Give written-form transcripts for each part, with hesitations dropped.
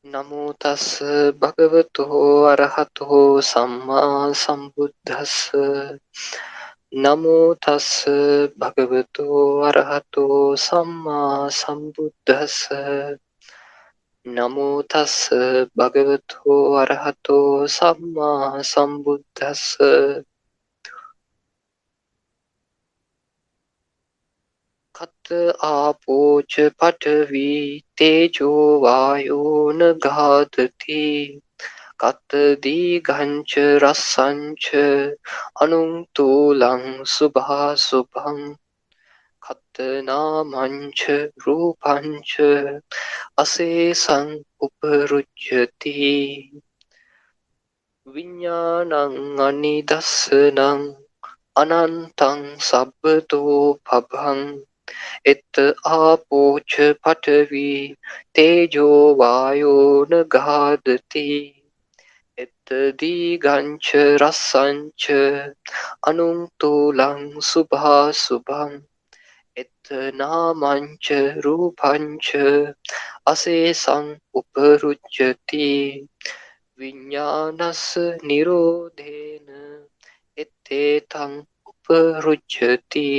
Namo tassa bhagavato arahato samma sambuddhassa. Namo tassa bhagavato arahato samma sambuddhassa. Namo tassa bhagavato arahato samma sambuddhassa. Kata apo cha patavi tejo vayo nagadati. Kata digancha rasancha anuntulang subha subhang. Kata namancha rupancha asesang uparujyati. Vinyanang anidassanang anantang sabbato pabhang. Et apocha patavi tejo vayo nagadati. Et digancha rasancha anuntulang subha subhang. Et namancha rupancha asesang uparujyati. Vinyanasa nirodhena ettetang uparujyati.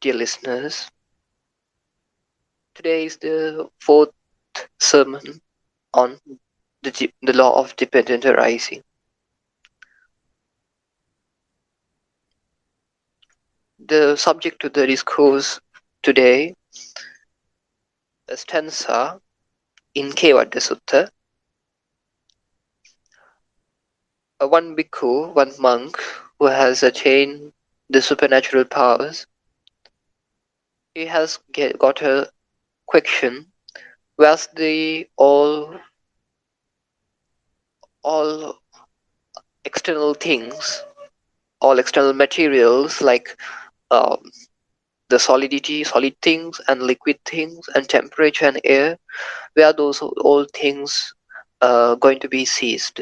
Dear listeners, today is the fourth sermon on the law of dependent arising. The subject to the discourse today, a stanza in Kevadda Sutta. One bhikkhu, one monk who has attained the supernatural powers, he has got a question: where's the all external things, all external materials like the solid things and liquid things and temperature and air, where are those all things going to be seized?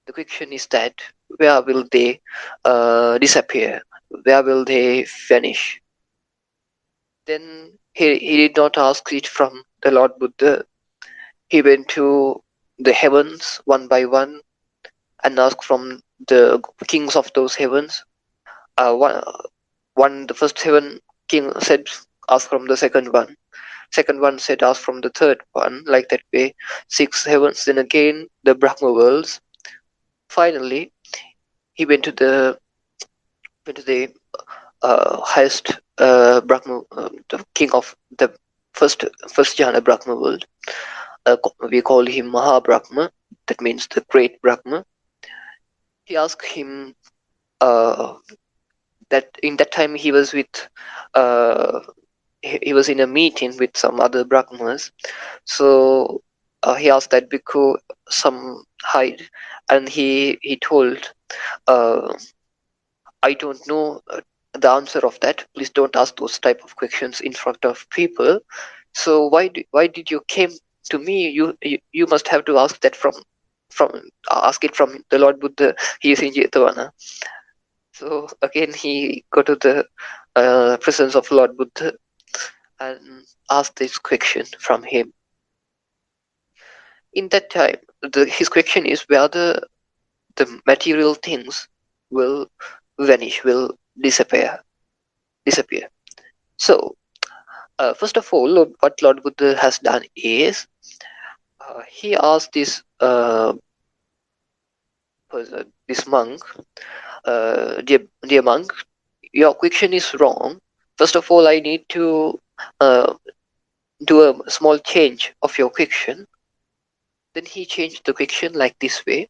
The question is that where will they disappear? Where will they vanish? Then he did not ask it from the Lord Buddha. He went to the heavens one by one and asked from the kings of those heavens. The first heaven king said, ask from the second one. Second one said, ask from the third one. Like that way, 6 heavens. Then again, the Brahma worlds. Finally, he went to the highest Brahma, the king of the first jhana Brahma world. We call him Maha Brahma. That means the great Brahma. He asked him that in that time he was with he was in a meeting with some other Brahmas. So he asked that bhikkhu some hide, and he told, I don't know the answer of that. Please don't ask those type of questions in front of people. So why did you came to me? You must have to ask that from ask it from the Lord Buddha. He is in Jetavana. So again he go to the presence of Lord Buddha and ask this question from him. In that time, his question is whether the material things will vanish, will disappear. So, first of all, what Lord Buddha has done is he asked this person, this monk, dear monk, your question is wrong. First of all, I need to do a small change of your question. Then he changed the question like this way: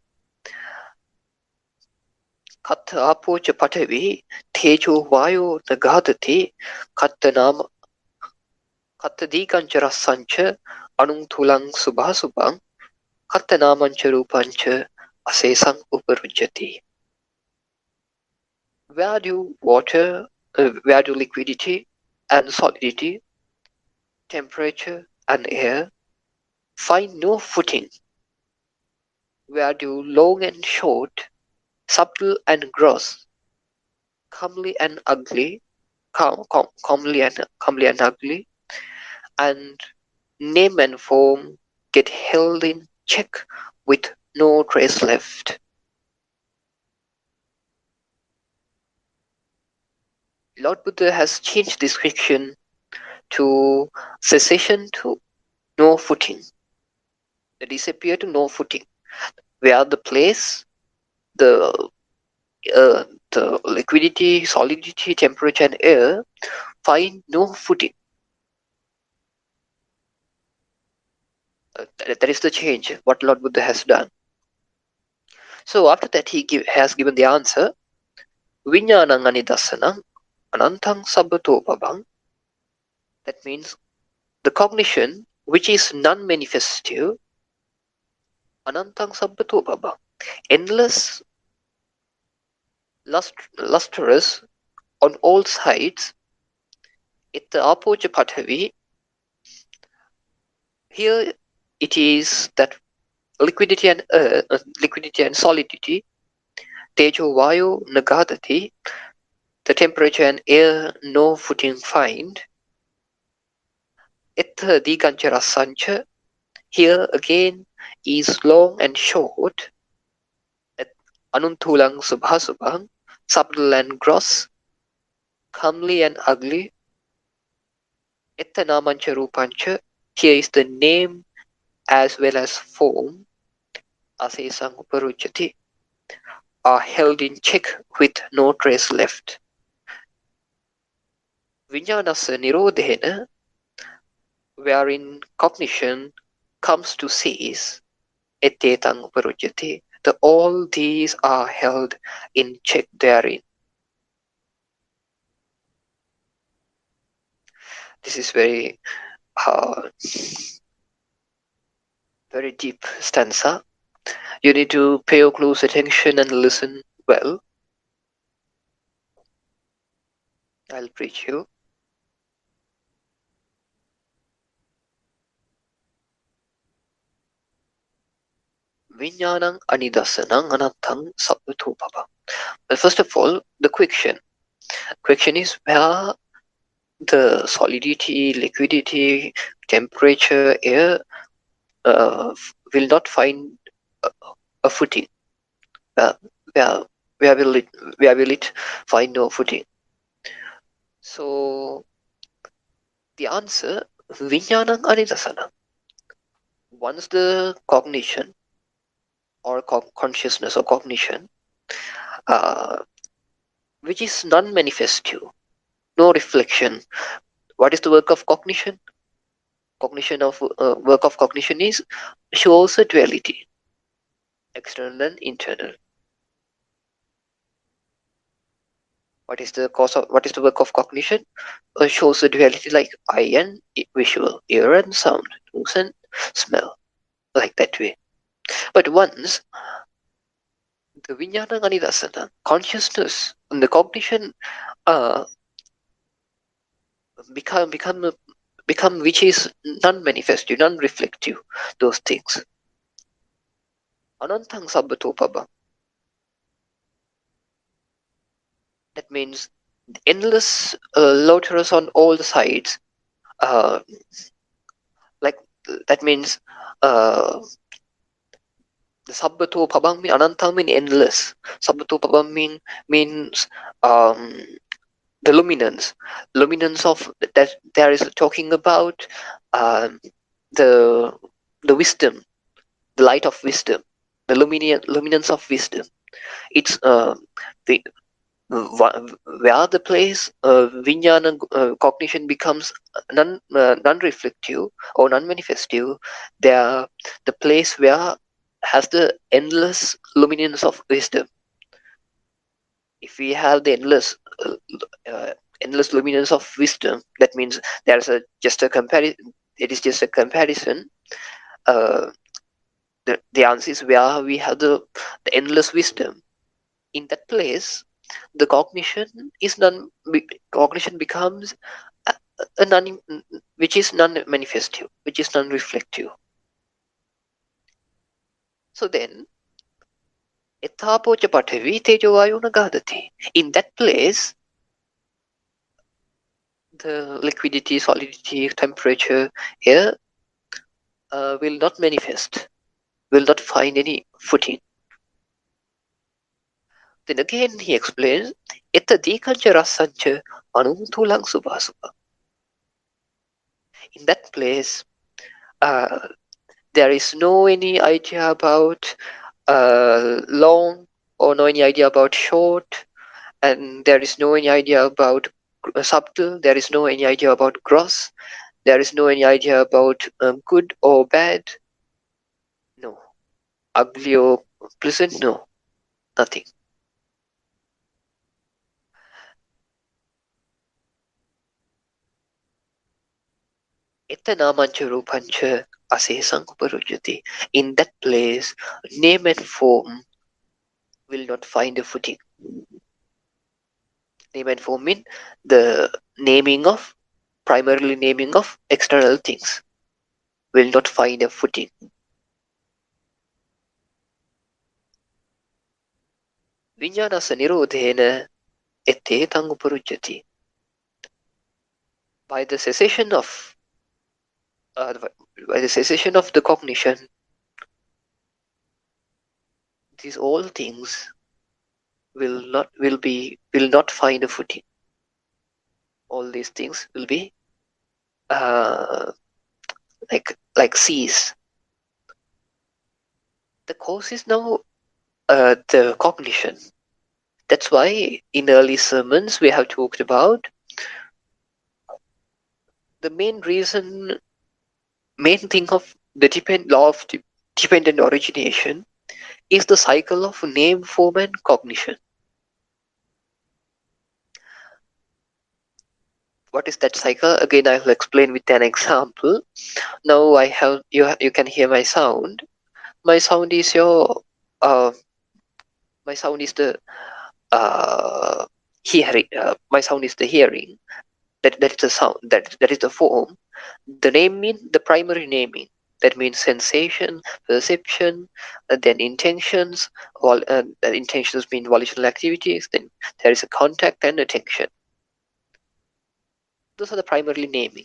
Katta apocha patavi tejo vayo nagadati katta nama katta dikanchara sancha anungtulang subhasubang katta namancha rupancha asesang uparujyati. Where do water, where do liquidity and solidity, temperature and air find no footing? Where do long and short, subtle and gross, comely and ugly, comely and ugly, and name and form get held in check with no trace left. Lord Buddha has changed this fiction to cessation to no footing, the disappear to no footing, where the place, the uh, the liquidity, solidity, temperature, and air find no footing. That is the change what Lord Buddha has done. So after that, has given the answer: Vijnanang anidasanang anantang sabbatopabang. That means the cognition, which is non-manifestive, anantang sabbatopabang, endless, lustrous on all sides. Itta apoja pathavi. Here it is that liquidity and solidity, tejo vayu nagadati, the temperature and air no footing find. Itta diganchara sancha. Here again is long and short. Anuntulang subhasubhang, subtle and gross, comely and ugly. Itta namancha rupancha. Here is the name as well as form. Asesang uparujati, are held in check with no trace left. Vijnanasa nirodhena, wherein cognition comes to cease, etetang uparujati, all these are held in check therein. This is uh, very deep stanza. You need to pay close attention and listen well. I'll preach you. Vijnanang anidasanang anantang sabbatopapa. Well, first of all, the question. Question is where the solidity, liquidity, temperature, air will not find a, a footing. Uh, where, where will it find no footing? So the answer, Vijnanang anidasanang. Once the cognition or consciousness or cognition, uh, which is non-manifestive, no reflection. What is the work of cognition? Work of cognition is shows a duality, external and internal. What is the work of cognition? Shows a duality like eye and visual, ear and sound, nose and smell, like that way. But once the vijnana anidasana, consciousness and the cognition uh, become become become which is non-manifestive, non-reflective, those things. Anantang sabbatopaba. That means endless lotus on all the sides. Uh, like that means the sabbato pabang mean anantang mean endless. Sabbato pabang means the luminance of that there is talking about um, the wisdom, the light of wisdom, the luminance of wisdom. It's the where the place vijnana cognition becomes non-reflective or non-manifestive, there the place where has the endless luminance of wisdom. If we have the uh, endless luminance of wisdom, that means there's a just a comparison. It is just a comparison. Uh, the answer is where we have the endless wisdom. In that place, the cognition becomes a non which is non-manifestive, which is non-reflective. So then, ethapocha pathavi tejo vayu nagadati. In that place, the liquidity, solidity, temperature here will not manifest, will not find any footing. Then again he explains, Etta dekancha rasancha anutulang subhasubha. In that place, uh, there is no any idea about long or no any idea about short, and there is no any idea about subtle, there is no any idea about gross, there is no any idea about good or bad, no, ugly or pleasant, no, nothing. Etanamancha rupancha asesang uparujyati. In that place, name and form will not find a footing. Name and form mean the naming of, primarily naming of external things, will not find a footing. Vijnanasa nirodhena ettetang uparujyati. By the cessation of uh, by the cessation of the cognition, these all things will not find a footing. All these things will be uh, like seas. The cause is now the cognition. That's why in early sermons we have talked about the main thing of the law of dependent origination is the cycle of name, form, and cognition. What is that cycle? Again, I will explain with an example. Now I have you can hear my sound. My sound is your uh, my sound is the hearing. My sound is the hearing. That is the sound. That is the form. The name mean the primary naming. That means sensation, perception, then intentions. Intentions mean volitional activities. Then there is a contact and attention. Those are the primarily naming.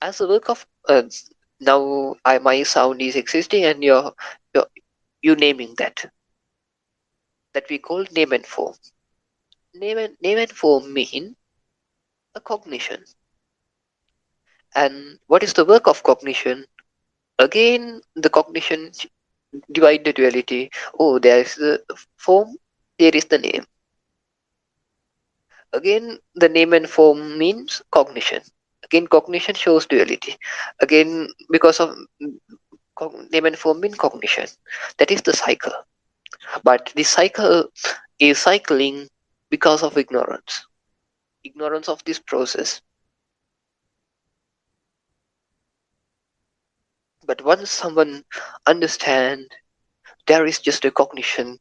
As a work of now, my sound is existing, and you're you naming that we call name and form. Name and form mean a cognition. And what is the work of cognition? Again, the cognition divide the duality. Oh, there is the form, there is the name. Again, the name and form means cognition. Again, cognition shows duality. Again, because of name and form mean cognition. That is the cycle. But this cycle is cycling because of ignorance. Ignorance of this process. But once someone understands there is just a cognition,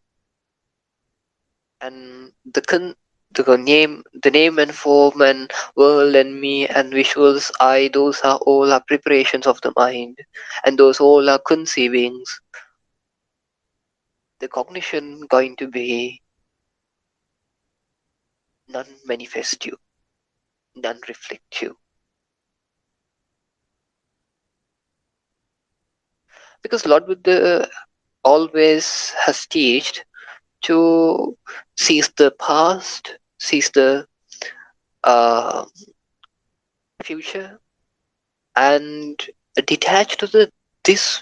and the name and form and world and me and visuals I, those are all are preparations of the mind, and those all are conceivings. The cognition going to be non-manifestive, non-reflective, because Lord Buddha always has taught to seize the past, seize the uh, future, and detach to the this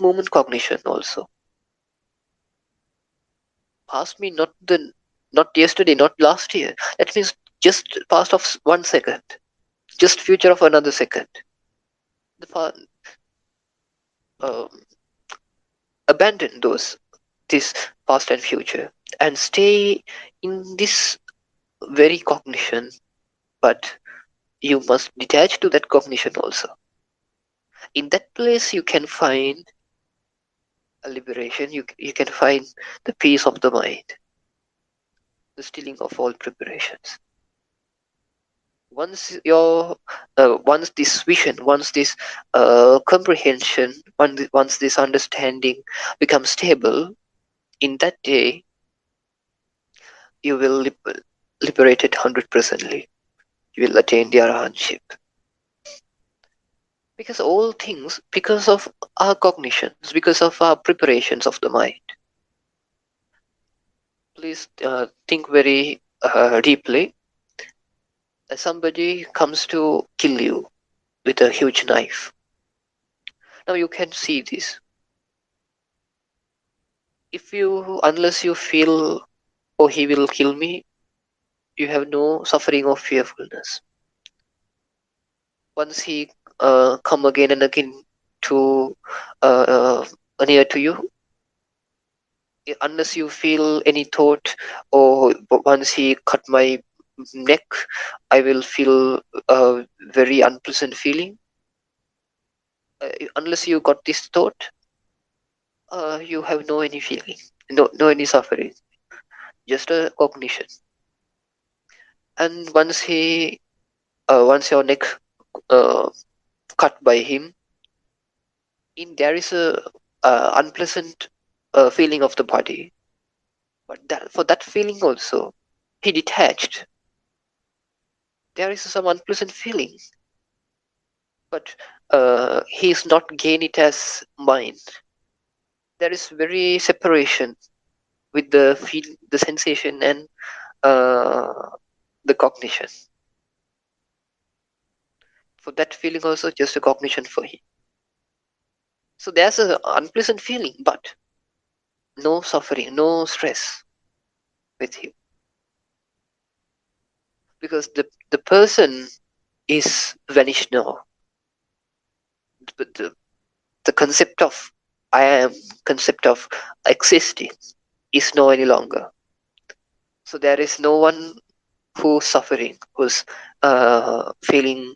moment cognition also. Past me not yesterday, not last year. That means just past of 1 second, just future of another second. The um, abandon this past and future and stay in this very cognition, but you must detach to that cognition also. In that place you can find a liberation, you can find the peace of the mind, the stilling of all preparations. Once this vision, once this comprehension, once this understanding becomes stable, in that day you will liberated 100%ly. You will attain the arahantship. Because all things, because of our cognitions, because of our preparations of the mind. Please think very deeply. Somebody comes to kill you with a huge knife. Now you can see this. Unless you feel, oh, he will kill me, you have no suffering or fearfulness. Once he come again and again to near to you, unless you feel any thought, or once he cut my neck, I will feel a very unpleasant feeling. Unless you got this thought, you have no any feeling, no any suffering, just a cognition. And once your neck uh, cut by him, there is a unpleasant feeling of the body, but for that feeling also, he detached. There is some unpleasant feeling, but he is not gain it as mind. There is very separation with the sensation and uh, the cognition. For that feeling also, just a cognition for him. So there's an unpleasant feeling, but no suffering, no stress with him, because the person is vanished now. But the concept of I am, concept of existing, is no any longer. So there is no one who's suffering, who's feeling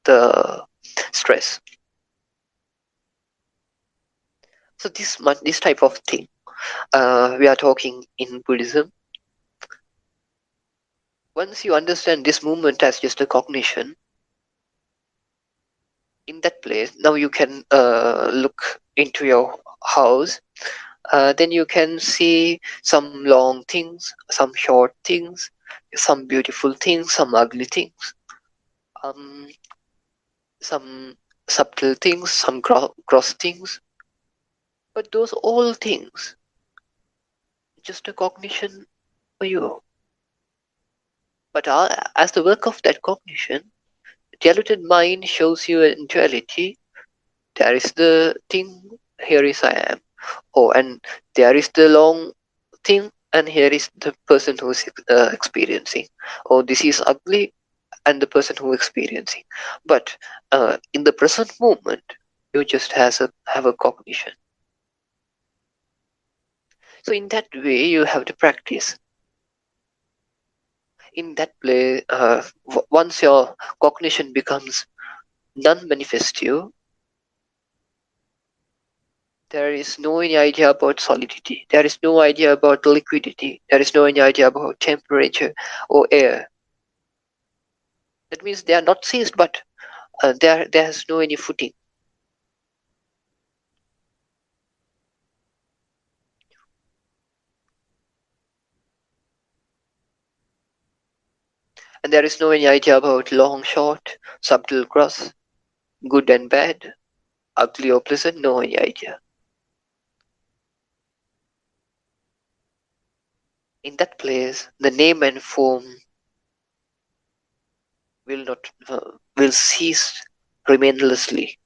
the stress. So this type of thing we are talking in Buddhism. Once you understand this movement as just a cognition, in that place, now you can look into your house. Then you can see some long things, some short things, some beautiful things, some ugly things, um, some subtle things, some gross things. But those all things, just a cognition for you. But as the work of that cognition, diluted mind shows you in duality. There is the thing, here is I am. Oh, and there is the long thing, and here is the person who is experiencing. Oh, this is ugly, and the person who is experiencing. But in the present moment, you just have a cognition. So in that way, you have to practice. In that way, once your cognition becomes non-manifestive, there is no any idea about solidity. There is no idea about liquidity. There is no any idea about temperature or air. That means they are not seized, but there has no any footing. And there is no any idea about long, short, subtle, gross, good and bad, ugly or pleasant, no any idea. In that place, the name and form will cease remainlessly.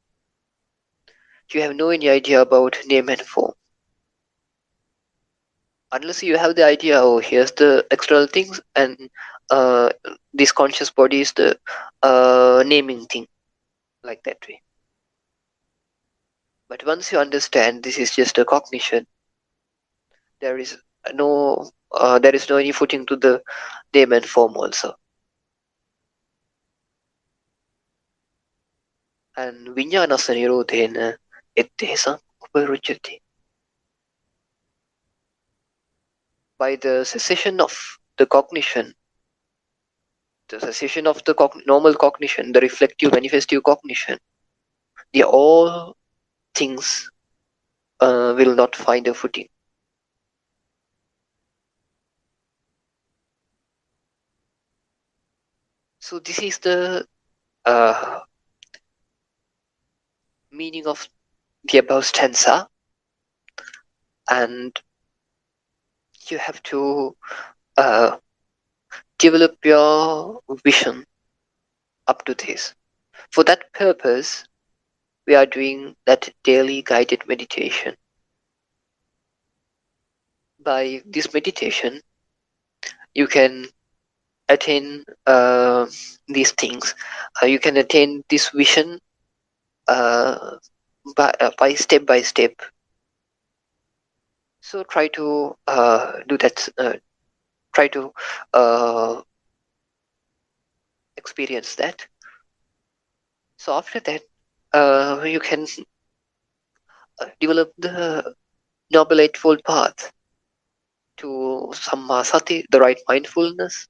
You have no any idea about name and form. Unless you have the idea, oh, here's the external things, and uh, this conscious body is the naming thing, like that way. But once you understand this is just a cognition, there is there is no any footing to the name and form also. And viññānasa nirodhena ettesa uparuchyate. By the cessation of the cognition, the cessation of the normal cognition, the reflective manifestive cognition, the all things will not find a footing. So this is the meaning of the above stanza, and you have to uh, develop your vision up to this. For that purpose, we are doing that daily guided meditation. By this meditation, you can attain these things. You can attain this vision uh, by step by step. So try to do that. Try to uh, experience that. So after that, you can develop the Noble Eightfold Path to Sammasati, the right mindfulness,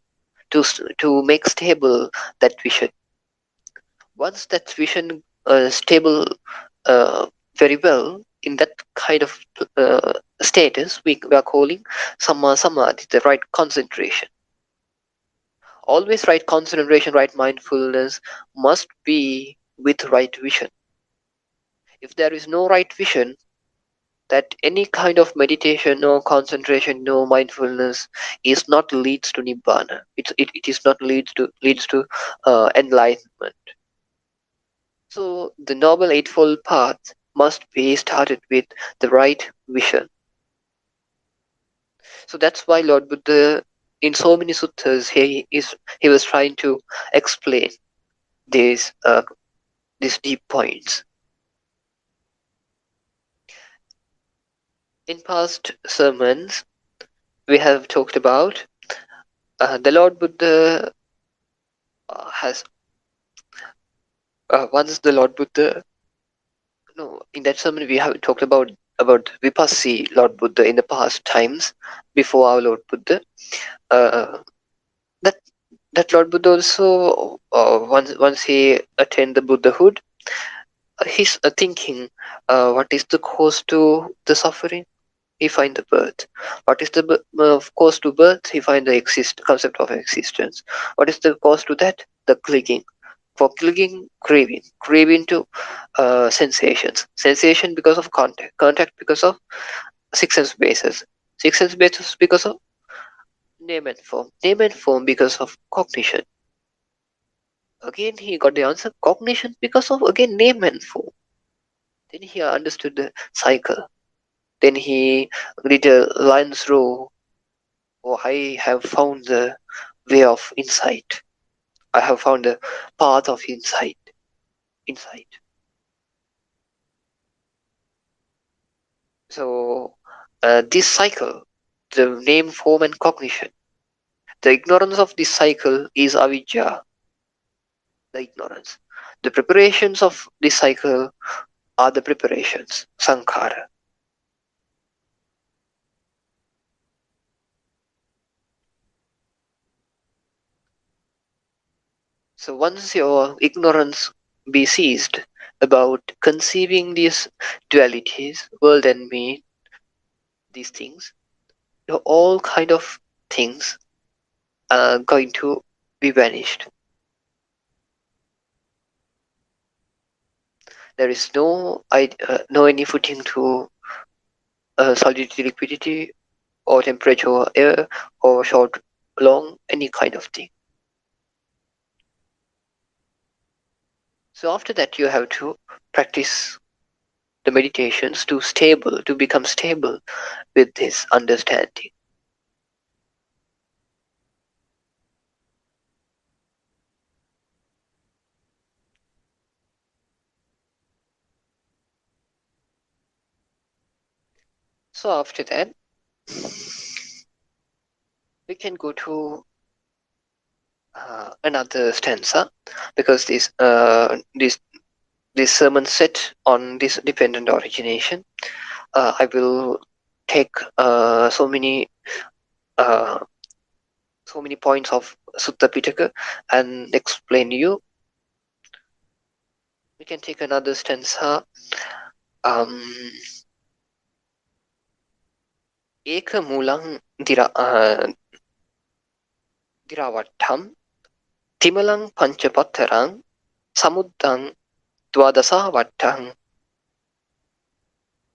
to make stable that vision. Once that vision stable uh, very well in that kind of status, we are calling Samma Samadhi, the right concentration. Always right concentration, right mindfulness must be with right vision. If there is no right vision, that any kind of meditation, no concentration, no mindfulness is not leads to Nibbana. It is not leads to enlightenment. So the Noble Eightfold Path must be started with the right vision. So that's why Lord Buddha, in so many suttas, he was trying to explain these deep points. In past sermons, we have talked about the Lord Buddha has once the Lord Buddha. No, in that sermon we have talked about Vipassi Lord Buddha in the past times before our Lord Buddha. Uh, that that Lord Buddha also once he attained the Buddhahood, he's thinking, what is the cause to the suffering? He find the birth. What is the cause to birth? He find the concept of existence. What is the cause to that? The clinging. For clinging, craving to sensation because of contact because of six sense bases, six sense bases because of name and form because of cognition. Again, he got the answer cognition because of again name and form. Then he understood the cycle. Then he did a lion's row. Oh, I have found the way of insight. I have found the path of insight. Insight. So this cycle, the name, form, and cognition. The ignorance of this cycle is avidya, the ignorance. The preparations of this cycle are the preparations, sankhara. So once your ignorance be ceased about conceiving these dualities, world and me, these things, all kind of things are going to be vanished. There is no any footing to solidity, liquidity, or temperature, or air, or short, long, any kind of thing. So after that, you have to practice the meditations to become stable with this understanding. So after that, we can go to another stanza because this sermon set on this dependent origination. I will take uh, so many points of Sutta Pitaka and explain you. We can take another stanza. Um, Eka mulang diravattham Timalang Panchapattarang Samuddang Dwadasa Vattang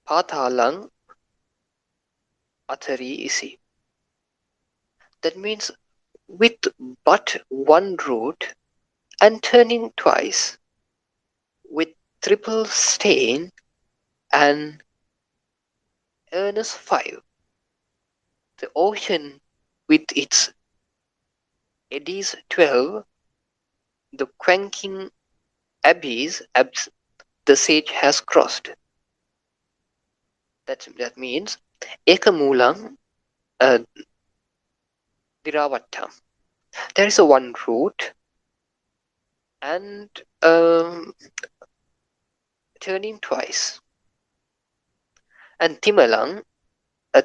Patalang Atari isi. That means with but one root and turning twice, with triple stain and earnest five, the ocean with its eddies 12, the quaking abs the sage has crossed. That means Ekamulang uh, Diravattam. There is a one root and turning twice. And Timalang, a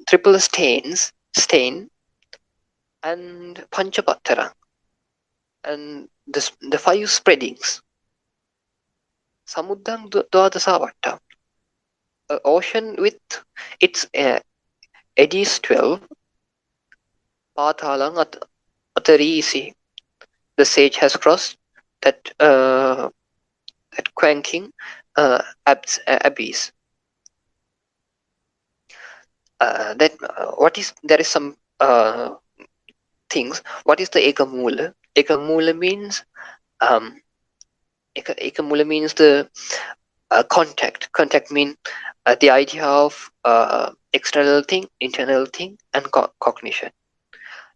triple stain, and Panchapattara, and the five spreadings. Samuddang Dwadasavatta, an ocean with its eddies 12, Patalang Atarisi, the sage has crossed that that quaking abyss. That what is there is some things. What is the Ekamula? Ekamula means Ekamula means the contact. Contact means the idea of external thing, internal thing, and cognition.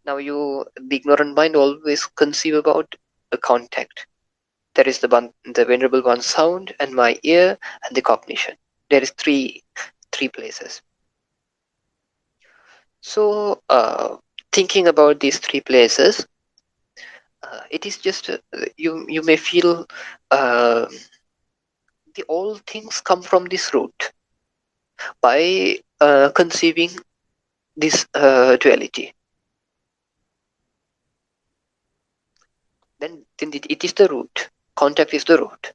Now, the ignorant mind always conceive about the contact. There is the Venerable One's sound and my ear and the cognition. There is three places. So, thinking about these three places, it is just you may feel the all things come from this root by conceiving this duality. Then it is the root. Contact is the root.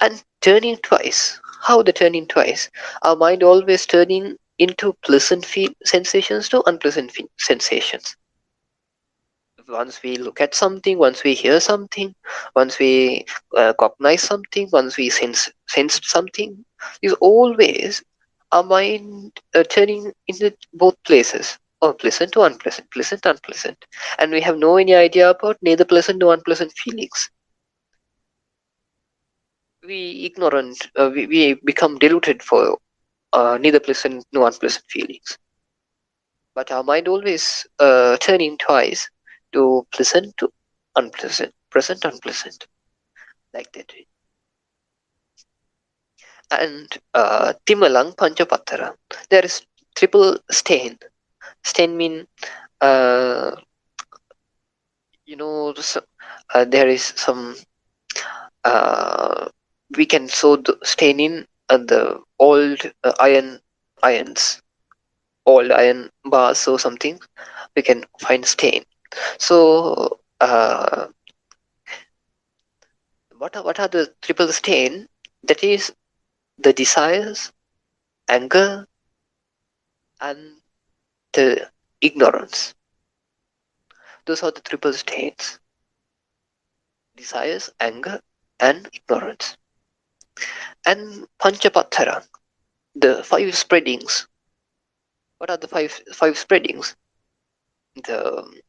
And turning twice. How the turning twice? Our mind always turning into pleasant sensations to unpleasant sensations. Once we look at something, once we hear something, once we cognize something, once we sense something, is always our mind turning into both places, or pleasant to unpleasant, pleasant to unpleasant, and we have no any idea about neither pleasant nor unpleasant feelings. We ignorant, we become deluded for neither pleasant nor unpleasant feelings. But our mind always turning twice to pleasant to unpleasant, pleasant unpleasant, like that. And Timalang Panchapattara, there is triple stain. Stain mean uh, there is some uh, we can sow the stain in the old irons, old iron bars or something. We can find stain. So what are the triple stain? That is the desires, anger, and the ignorance. Those are the triple stains: desires, anger, and ignorance. And Panchapattara, the five spreadings. What are the five spreadings? The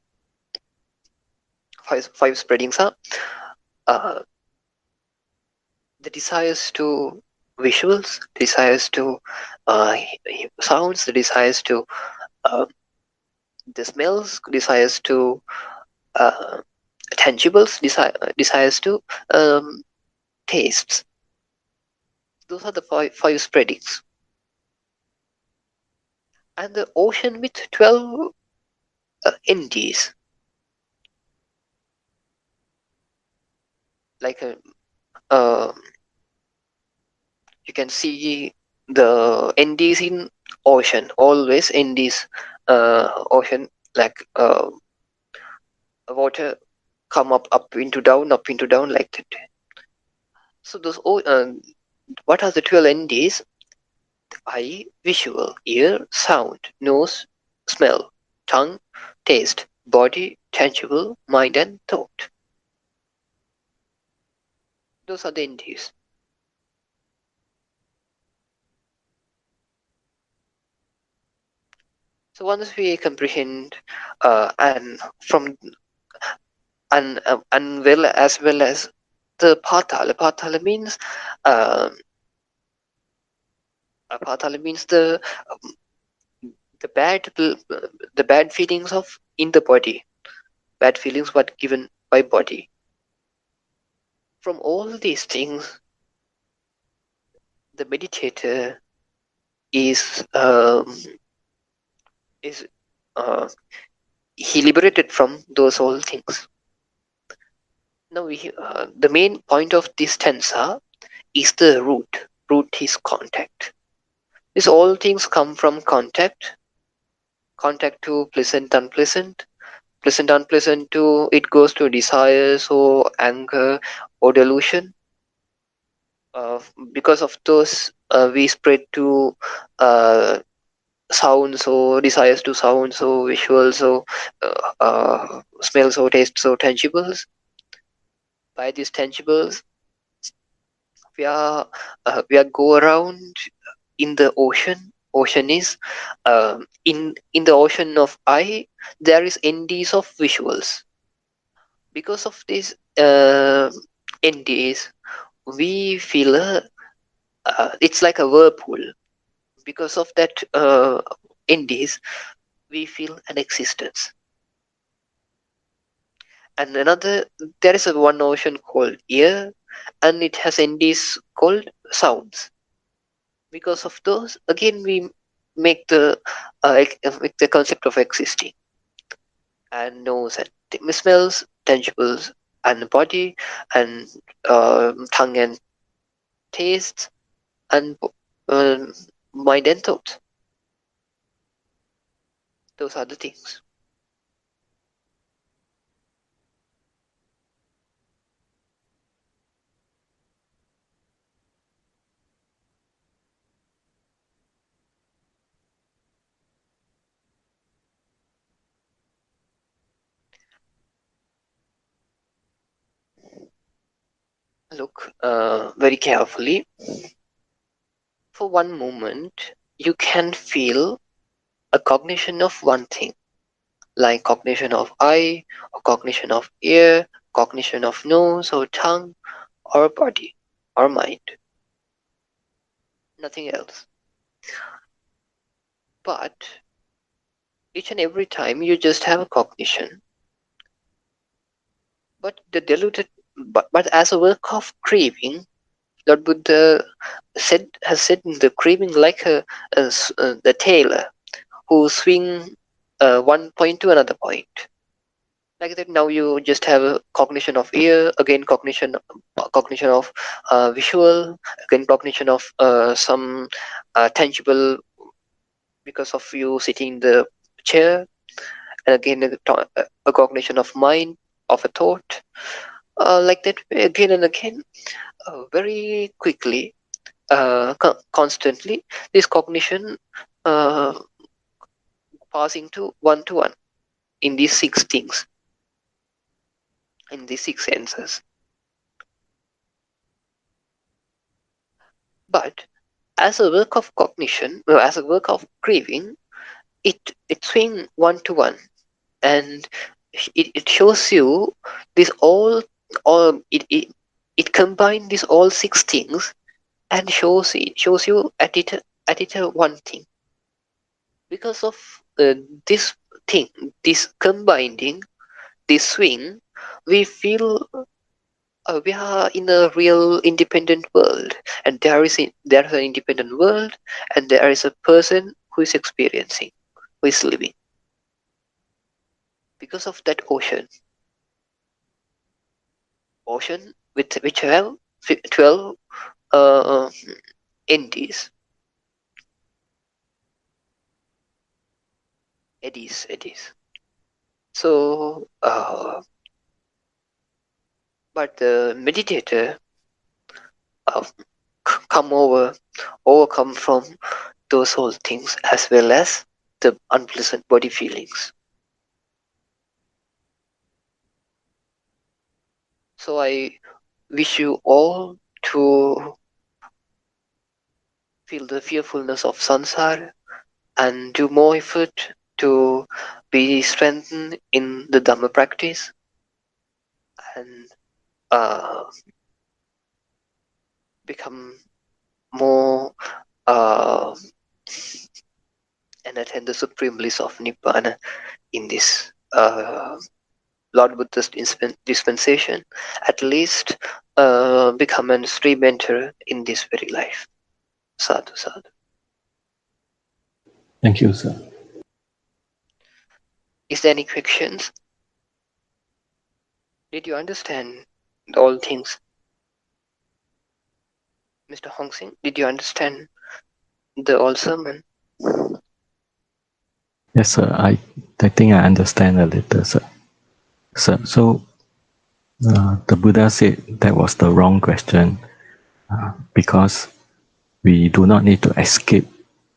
five spreadings are uh, the desires to visuals, desires to sounds, the desires to uh, the smells, desires to uh, tangibles, desires to tastes. Those are the five spreadings. And the ocean with 12 indies, like you can see the indies in ocean, always indies ocean, like water come up into down, like that. So those what are the 12 indies? Eye, visual; ear, sound; nose, smell; tongue, taste; body, tangible mind and thought. Those are the entities. So once we comprehend and from and well as the pathala. Uh, Pathala means the bad the bad feelings of in the body, bad feelings what given by body. From all these things, the meditator is is uh, he liberated from those all things. Now the main point of this stanza is the root. Root is contact. These all things come from contact. Contact to pleasant, unpleasant, pleasant, unpleasant to it goes to desires or anger or delusion. Uh, because of those, we spread to sounds or desires to sounds or visuals or smells or tastes or tangibles. By these tangibles, we are go around in the ocean. Ocean is in the ocean of I. There is NDs of visuals. Because of these NDs, we feel it's like a whirlpool. Because of that NDs, we feel an existence. And another, there is a one ocean called ear, and it has NDs called sounds. Because of those, again we make the concept of existing and nose and smells, tangibles, and body, and tongue and taste, and um mind and thought. Those are the things. Look very carefully. For one moment, you can feel a cognition of one thing, like cognition of eye, or cognition of ear, cognition of nose or tongue, or body, or mind. Nothing else. But each and every time you just have a cognition, but the diluted, but as a work of craving, Lord Buddha has said in the craving like the tailor who swing one point to another point. Like that, now you just have a cognition of ear, again cognition of visual, again cognition of some tangible because of you sitting in the chair, and again a cognition of mind, of a thought, like that again and again, very quickly, constantly, this cognition uh, passing to one in these six things, in these six senses. But as a work of cognition, as a work of craving, it swing one to one, and it shows you this all it combines these all six things and shows you at it one thing. Because of this thing, this combining, this swing, we feel we are in a real independent world, and there is an independent world, and there is a person who is experiencing, who is living. Because of that ocean with which have 12 uh, entities, eddies. So, but the meditator uh, overcome from those whole things as well as the unpleasant body feelings. So I wish you all to feel the fearfulness of samsara and do more effort to be strengthened in the Dhamma practice and uh, become more uh, and attain the supreme bliss of Nibbana in this Lord Buddha's dispensation. At least become a stream mentor in this very life. Sadhu, sadhu. Thank you, sir. Is there any questions? Did you understand all things? Mr. Hong Sing, did you understand the all sermon? Yes, sir. I think I understand a little, sir. So the Buddha said that was the wrong question because we do not need to escape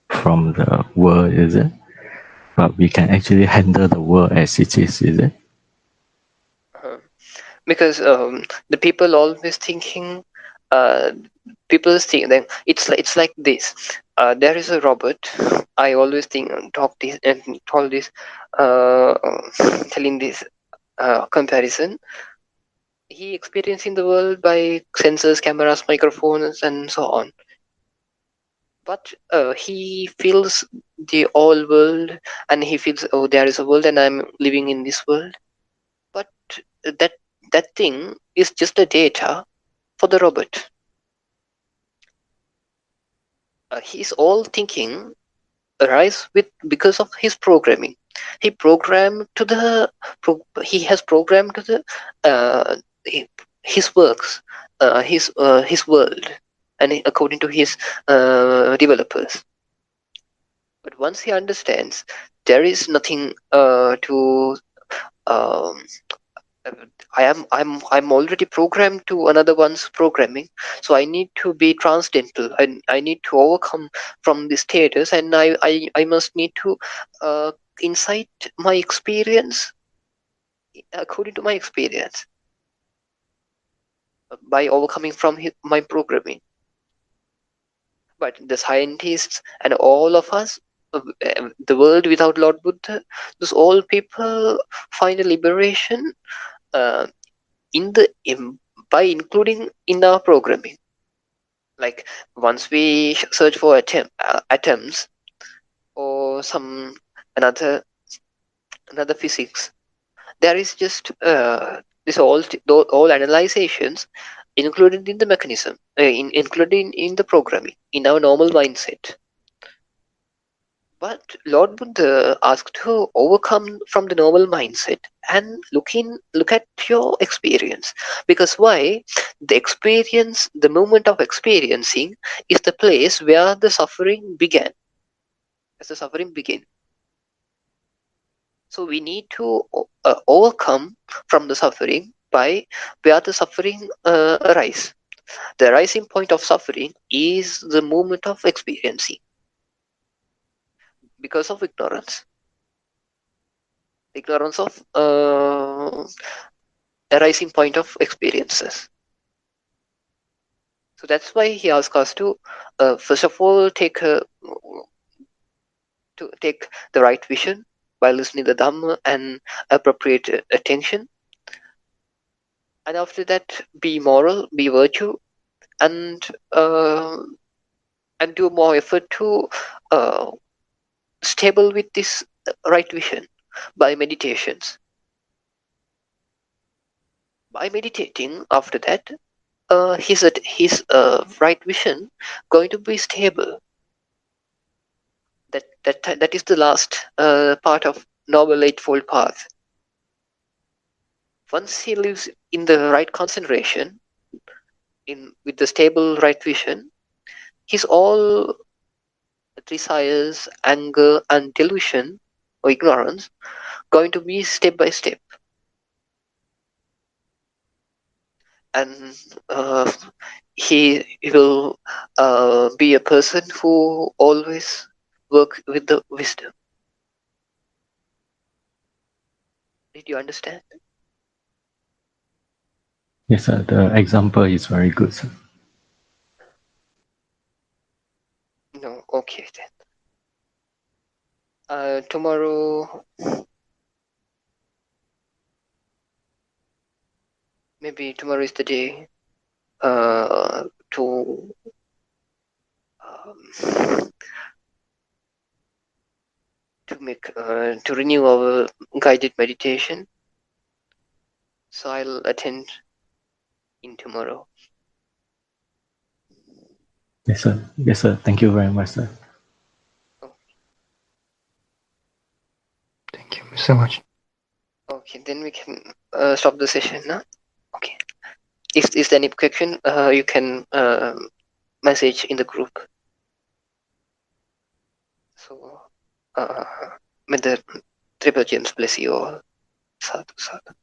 from the world, is it? But we can actually handle the world as it is it? Uh, because the people always thinking, uh, people think that it's like this. There is a robot. I always think talk this and told this, uh, telling this comparison. He experiencing the world by sensors, cameras, microphones, and so on. But he feels the all world, and he feels, oh, there is a world, and I'm living in this world. But that that thing is just a data for the robot. His all thinking arise with because of his programming. He programmed to the he has programmed to the uh, his works, his world, and according to his developers. But once he understands, there is nothing to um, I'm already programmed to another one's programming, so I need to be transcendental. I need to overcome from this status, and I must need to insight my experience according to my experience by overcoming from my programming. But the scientists and all of us, the world without Lord Buddha, those all people find a liberation uh, in the by including in our programming. Like once we search for atoms or some another another physics, there is just this all analyzations included in the mechanism, included in the programming in our normal mindset. But Lord Buddha asked to overcome from the normal mindset and look at your experience. Because why? The experience, the moment of experiencing is the place where the suffering began. As the suffering begin. So we need to overcome from the suffering by where the suffering arise. The rising point of suffering is the moment of experiencing because of ignorance. Ignorance of arising point of experiences. So that's why he asks us to first of all take the right vision by listening to the Dhamma and appropriate attention, and after that be moral, be virtue, and uh, and do more effort to uh, stable with this right vision by meditations. By meditating, after that, his right vision going to be stable. That is the last part of Noble Eightfold Path. Once he lives in the right concentration, in with the stable right vision, his all desires, anger, and delusion or ignorance going to be step by step, and he will be a person who always work with the wisdom. Did you understand? Yes, sir. The example is very good, sir. No, okay then. Tomorrow, maybe tomorrow is the day to um, to renew our guided meditation. So I'll attend in tomorrow. Yes, sir. Yes, sir. Thank you very much, sir. Thank you so much. Okay, then we can stop the session now. Okay. If is there any question, you can message in the group. So, may the Triple Gems bless you all. Sadhu, sadhu.